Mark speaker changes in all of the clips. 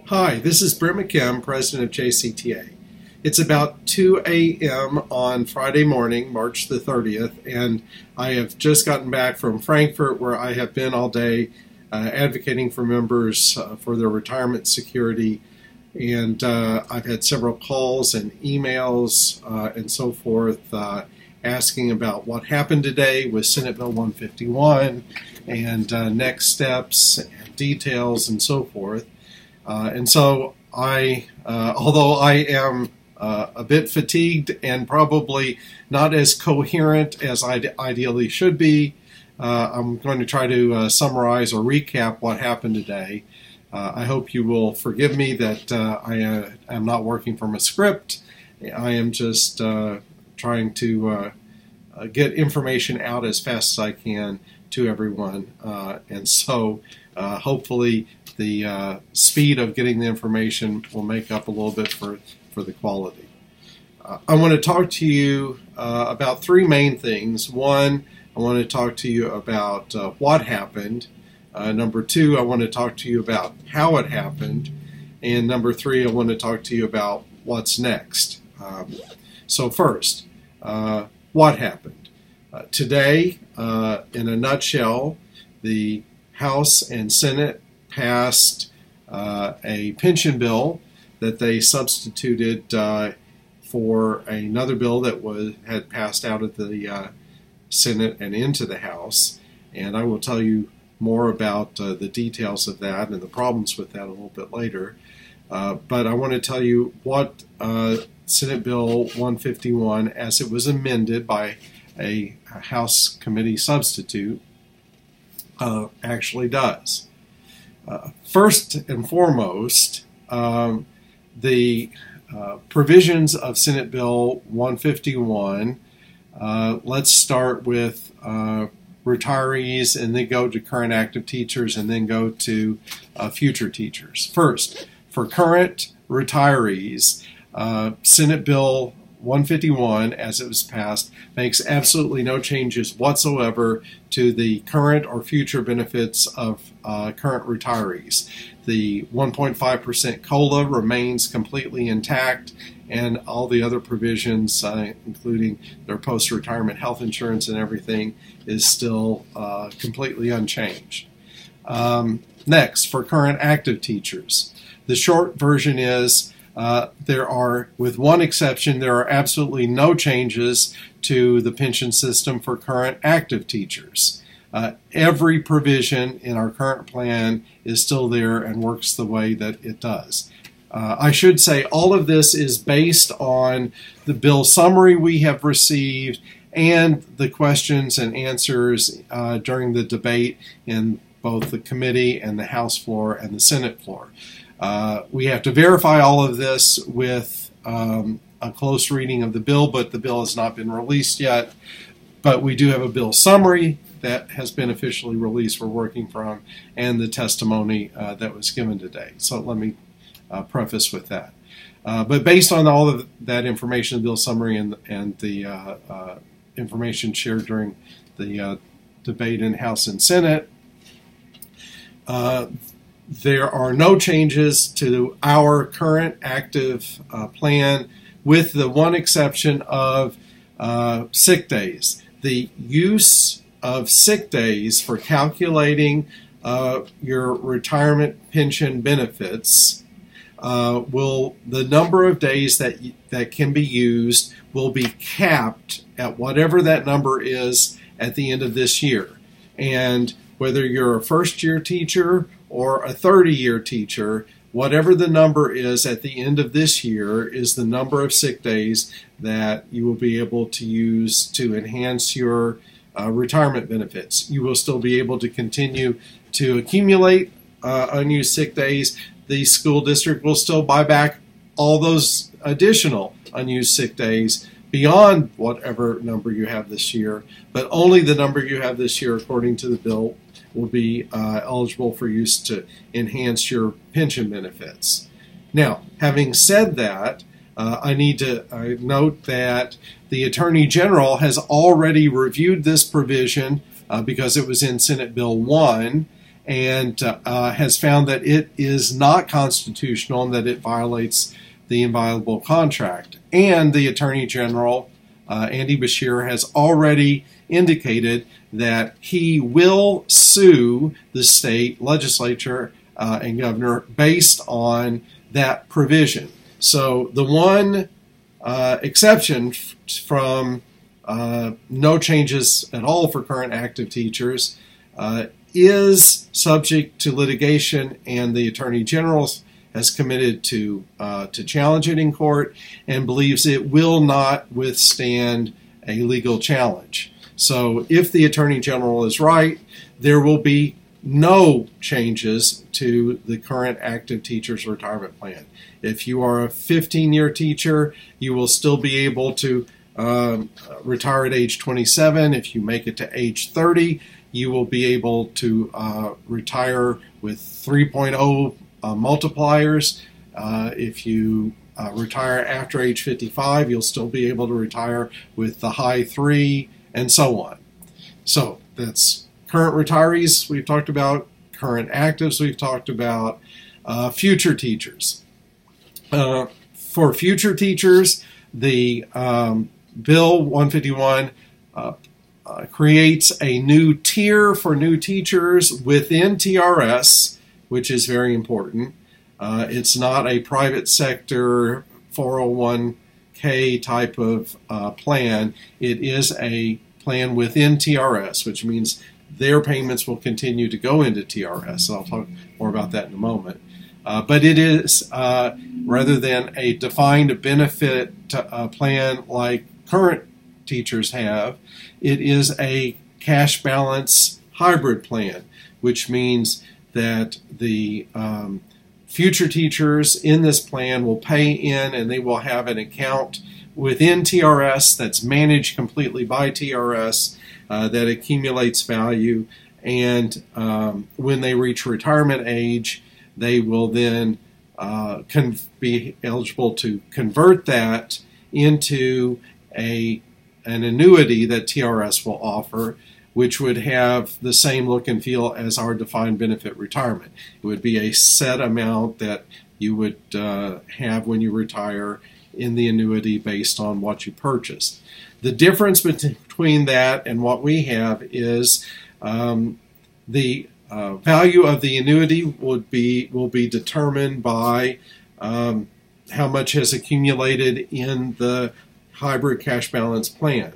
Speaker 1: Hi, this is Brent McKim, President of JCTA. It's about 2 a.m. on Friday morning, March the 30th, and I have just gotten back from Frankfurt, where I have been all day advocating for members for their retirement security. And I've had several calls and emails and so forth asking about what happened today with Senate Bill 151 and next steps and details and so forth. And so although I am a bit fatigued and probably not as coherent as I ideally should be, I'm going to try to summarize or recap what happened today. I hope you will forgive me that I am not working from a script. I am just trying to get information out as fast as I can to everyone. And so hopefully the speed of getting the information will make up a little bit for the quality. I want to talk to you about three main things. One, I want to talk to you about what happened. Number two, I want to talk to you about how it happened. And number three, I want to talk to you about what's next. So first, what happened? Today, in a nutshell, the House and Senate passed a pension bill that they substituted for another bill that had passed out of the Senate and into the House. And I will tell you more about the details of that and the problems with that a little bit later. But I want to tell you what Senate Bill 151, as it was amended by a House committee substitute, actually does. First and foremost, the provisions of Senate Bill 151, let's start with retirees and then go to current active teachers and then go to future teachers. First, for current retirees, Senate Bill 151, as it was passed, makes absolutely no changes whatsoever to the current or future benefits of current retirees. The 1.5% COLA remains completely intact, and all the other provisions, including their post-retirement health insurance and everything, is still completely unchanged. Next, for current active teachers, the short version is there are, with one exception, there are absolutely no changes to the pension system for current active teachers. Every provision in our current plan is still there and works the way that it does. I should say all of this is based on the bill summary we have received and the questions and answers during the debate in both the committee and the House floor and the Senate floor. We have to verify all of this with a close reading of the bill, but the bill has not been released yet. But we do have a bill summary that has been officially released we're working from, and the testimony that was given today. So let me preface with that. But based on all of that information, the bill summary and the information shared during the debate in House and Senate, there are no changes to our current active plan, with the one exception of sick days. The use of sick days for calculating your retirement pension benefits the number of days that can be used will be capped at whatever that number is at the end of this year. And whether you're a first-year teacher or a 30-year teacher, whatever the number is at the end of this year is the number of sick days that you will be able to use to enhance your retirement benefits. You will still be able to continue to accumulate unused sick days. The school district will still buy back all those additional unused sick days beyond whatever number you have this year, but only the number you have this year, according to the bill, will be eligible for use to enhance your pension benefits. Now, having said that, I need to note that the Attorney General has already reviewed this provision because it was in Senate Bill 1, and has found that it is not constitutional and that it violates the inviolable contract. And the Attorney General, Andy Beshear, has already indicated that he will sue the state legislature and governor based on that provision. So the one exception from no changes at all for current active teachers is subject to litigation, and the Attorney General has committed to challenge it in court and believes it will not withstand a legal challenge. So if the Attorney General is right, there will be no changes to the current active teacher's retirement plan. If you are a 15-year teacher, you will still be able to retire at age 27. If you make it to age 30, you will be able to retire with 3.0 multipliers. If you retire after age 55, you'll still be able to retire with the high 3, and so on. So that's current retirees we've talked about, current actives we've talked about, future teachers. For future teachers, the Bill 151 creates a new tier for new teachers within TRS, which is very important. It's not a private sector 401k type of plan. It is a plan within TRS, which means their payments will continue to go into TRS. I'll talk more about that in a moment. But it is, rather than a defined benefit plan like current teachers have, it is a cash balance hybrid plan, which means that the future teachers in this plan will pay in, and they will have an account within TRS that's managed completely by TRS that accumulates value, and when they reach retirement age, they will then be eligible to convert that into an annuity that TRS will offer, which would have the same look and feel as our defined benefit retirement. It would be a set amount that you would have when you retire in the annuity based on what you purchased. The difference between that and what we have is the value of the annuity will be determined by how much has accumulated in the hybrid cash balance plan.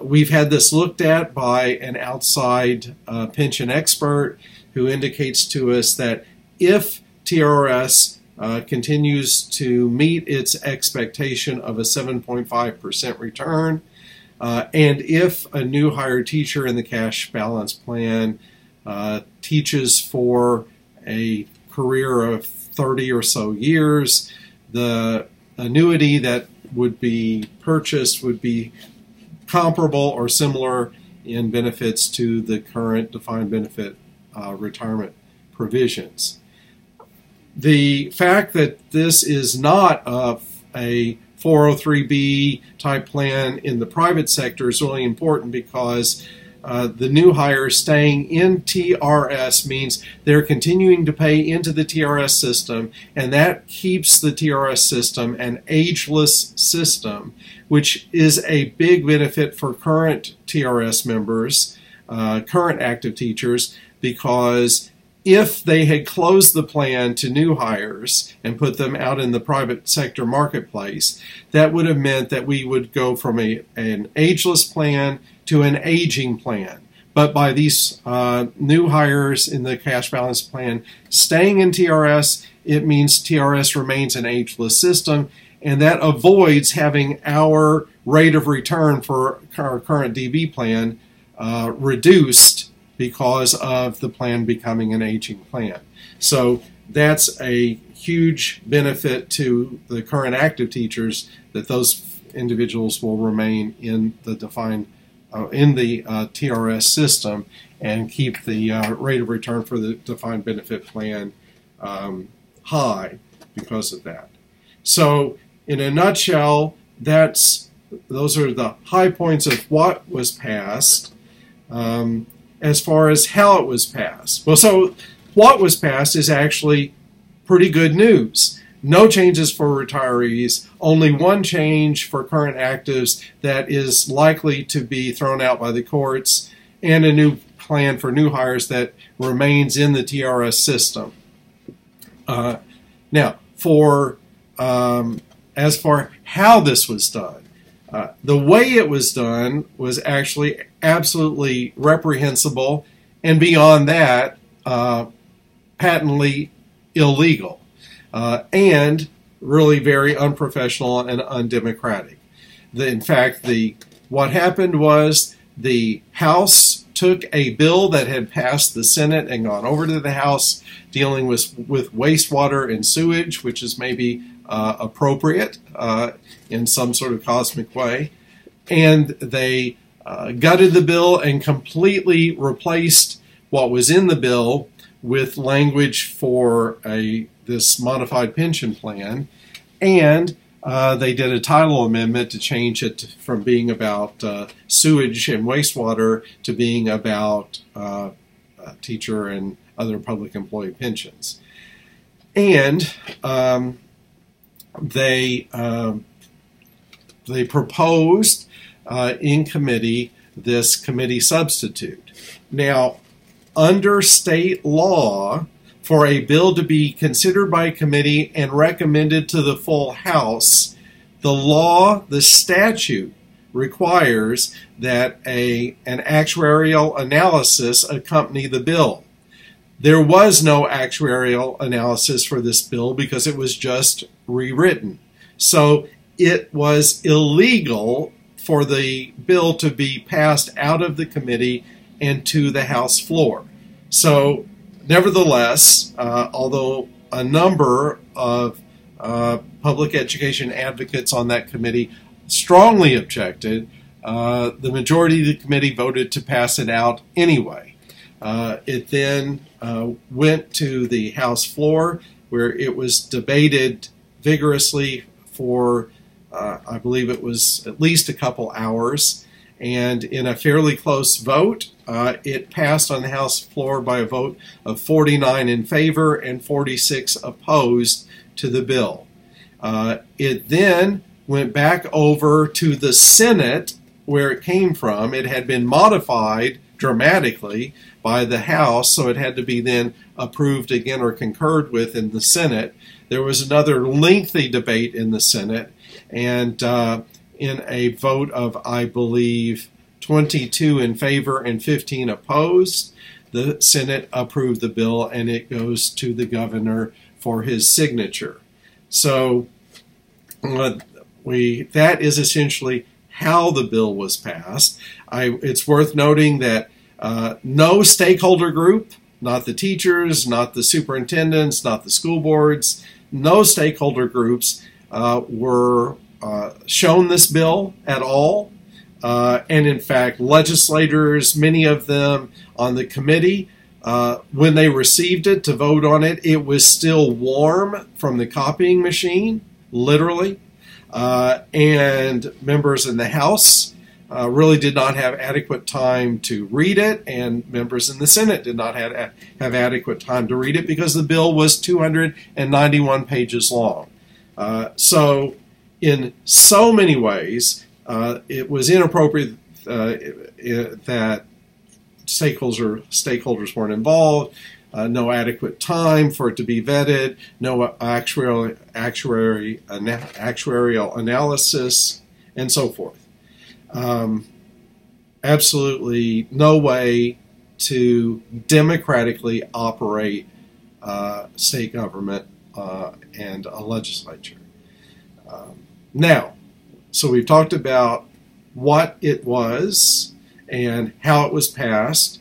Speaker 1: We've had this looked at by an outside pension expert who indicates to us that if TRS continues to meet its expectation of a 7.5% return, and if a new hire teacher in the cash balance plan teaches for a career of 30 or so years, the annuity that would be purchased would be comparable or similar in benefits to the current defined benefit retirement provisions. The fact that this is not a 403B type plan in the private sector is really important because the new hires staying in TRS means they're continuing to pay into the TRS system, and that keeps the TRS system an ageless system, which is a big benefit for current TRS members, current active teachers, because if they had closed the plan to new hires and put them out in the private sector marketplace, that would have meant that we would go from an ageless plan to an aging plan. But by these new hires in the cash balance plan staying in TRS, it means TRS remains an ageless system, and that avoids having our rate of return for our current DB plan reduced because of the plan becoming an aging plan. So that's a huge benefit to the current active teachers, that those individuals will remain in the defined TRS system and keep the rate of return for the defined benefit plan high because of that. So in a nutshell, those are the high points of what was passed. as far as how it was passed. Well, so what was passed is actually pretty good news. No changes for retirees, only one change for current actives that is likely to be thrown out by the courts, and a new plan for new hires that remains in the TRS system. Now, as for how this was done, the way it was done was actually absolutely reprehensible, and beyond that, patently illegal, and really very unprofessional and undemocratic. In fact, what happened was the House took a bill that had passed the Senate and gone over to the House dealing with wastewater and sewage, which is maybe appropriate in some sort of cosmic way. And they gutted the bill and completely replaced what was in the bill with language for this modified pension plan. And they did a title amendment to change it from being about sewage and wastewater to being about teacher and other public employee pensions. And they proposed in committee this committee substitute. Now, under state law, for a bill to be considered by committee and recommended to the full House, the statute requires that an actuarial analysis accompany the bill. There was no actuarial analysis for this bill because it was just rewritten. So it was illegal for the bill to be passed out of the committee and to the House floor. So nevertheless, although a number of public education advocates on that committee strongly objected, the majority of the committee voted to pass it out anyway. It then went to the House floor, where it was debated vigorously for, I believe it was at least a couple hours. And in a fairly close vote, it passed on the House floor by a vote of 49 in favor and 46 opposed to the bill. It then went back over to the Senate, where it came from. It had been modified dramatically by the House, so it had to be then approved again or concurred with in the Senate. There was another lengthy debate in the Senate, and in a vote of, I believe, 22 in favor and 15 opposed, the Senate approved the bill, and it goes to the governor for his signature. So that is essentially how the bill was passed. It's worth noting that no stakeholder group, not the teachers, not the superintendents, not the school boards, no stakeholder groups were shown this bill at all. And in fact, legislators, many of them on the committee, when they received it to vote on it, it was still warm from the copying machine, literally. And members in the House really did not have adequate time to read it, and members in the Senate did not have adequate time to read it because the bill was 291 pages long. So in so many ways, it was inappropriate that stakeholders weren't involved, no adequate time for it to be vetted, no actuarial analysis, and so forth. Absolutely no way to democratically operate state government and a legislature. Now, so we've talked about what it was and how it was passed.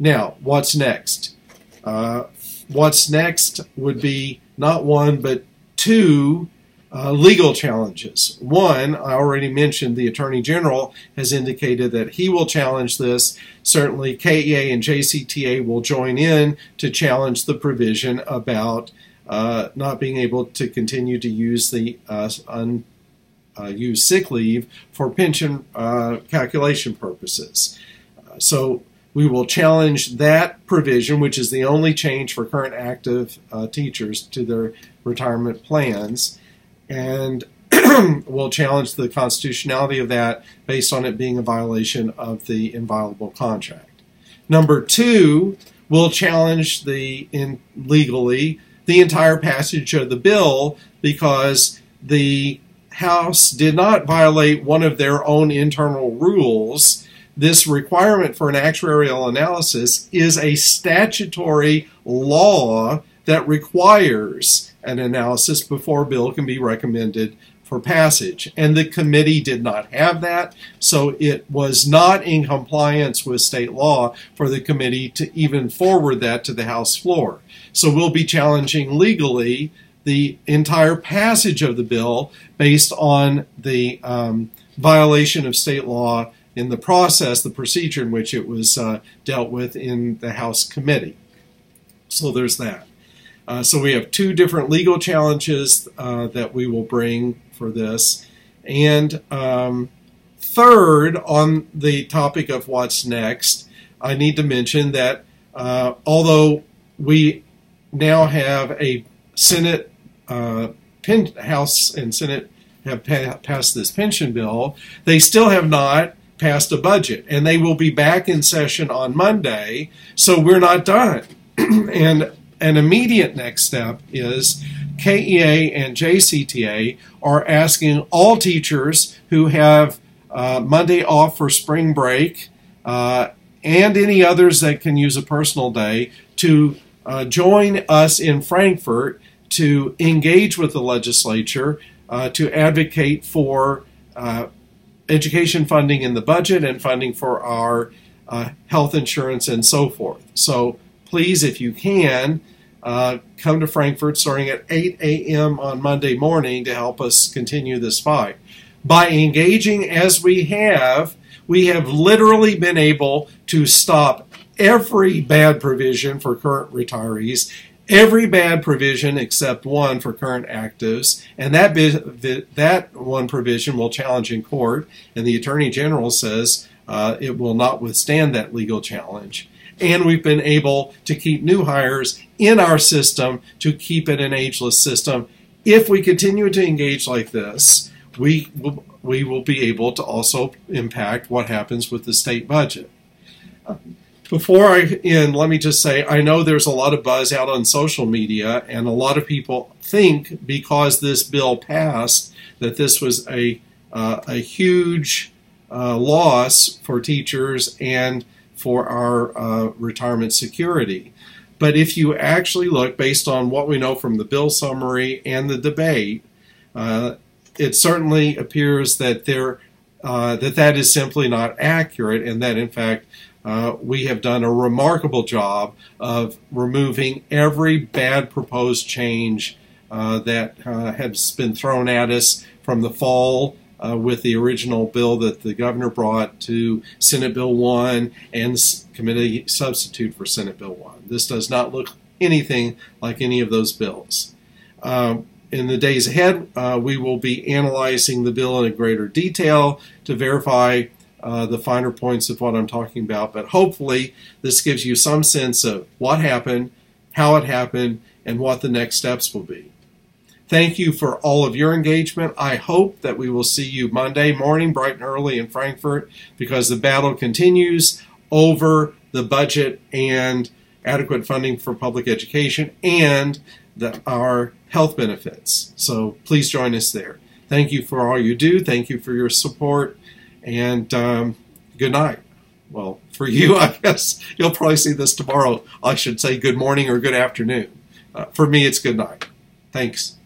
Speaker 1: Now, what's next? What's next would be not one, but two legal challenges. One, I already mentioned, the Attorney General has indicated that he will challenge this. Certainly, KEA and JCTA will join in to challenge the provision about not being able to continue to use the use sick leave for pension calculation purposes. So We will challenge that provision, which is the only change for current active teachers to their retirement plans, and we'll challenge the constitutionality of that based on it being a violation of the inviolable contract. Number two, we'll challenge legally the entire passage of the bill because the House did not violate one of their own internal rules. This requirement for an actuarial analysis is a statutory law that requires an analysis before a bill can be recommended for passage. And the committee did not have that, so it was not in compliance with state law for the committee to even forward that to the House floor. So we'll be challenging legally the entire passage of the bill based on the violation of state law in the process, the procedure in which it was dealt with in the House committee. So there's that. So we have two different legal challenges that we will bring for this. And third, on the topic of what's next, I need to mention that although we now have a Senate, House and Senate have passed this pension bill, they still have not passed a budget, and they will be back in session on Monday, so we're not done. And an immediate next step is KEA and JCTA are asking all teachers who have Monday off for spring break and any others that can use a personal day to join us in Frankfurt to engage with the legislature to advocate for education funding in the budget and funding for our health insurance and so forth. So please, if you can, come to Frankfurt starting at 8 a.m. on Monday morning to help us continue this fight. By engaging as we have literally been able to stop every bad provision for current retirees, every bad provision except one for current actives, and that one provision will challenge in court, and the Attorney General says it will not withstand that legal challenge. And we've been able to keep new hires in our system to keep it an ageless system. If we continue to engage like this, we will be able to also impact what happens with the state budget. Before I end, let me just say, I know there's a lot of buzz out on social media, and a lot of people think because this bill passed that this was a huge loss for teachers and for our retirement security. But if you actually look, based on what we know from the bill summary and the debate, it certainly appears that that is simply not accurate, and that in fact we have done a remarkable job of removing every bad proposed change that has been thrown at us from the fall with the original bill that the governor brought to Senate Bill 1 and the committee substitute for Senate Bill 1. This does not look anything like any of those bills. In the days ahead, we will be analyzing the bill in greater detail to verify the finer points of what I'm talking about, but hopefully this gives you some sense of what happened, how it happened, and what the next steps will be. Thank you for all of your engagement. I hope that we will see you Monday morning, bright and early in Frankfurt, because the battle continues over the budget and adequate funding for public education and our health benefits. So please join us there. Thank you for all you do. Thank you for your support. And good night. Well, for you, I guess you'll probably see this tomorrow. I should say good morning or good afternoon. For me, it's good night. Thanks.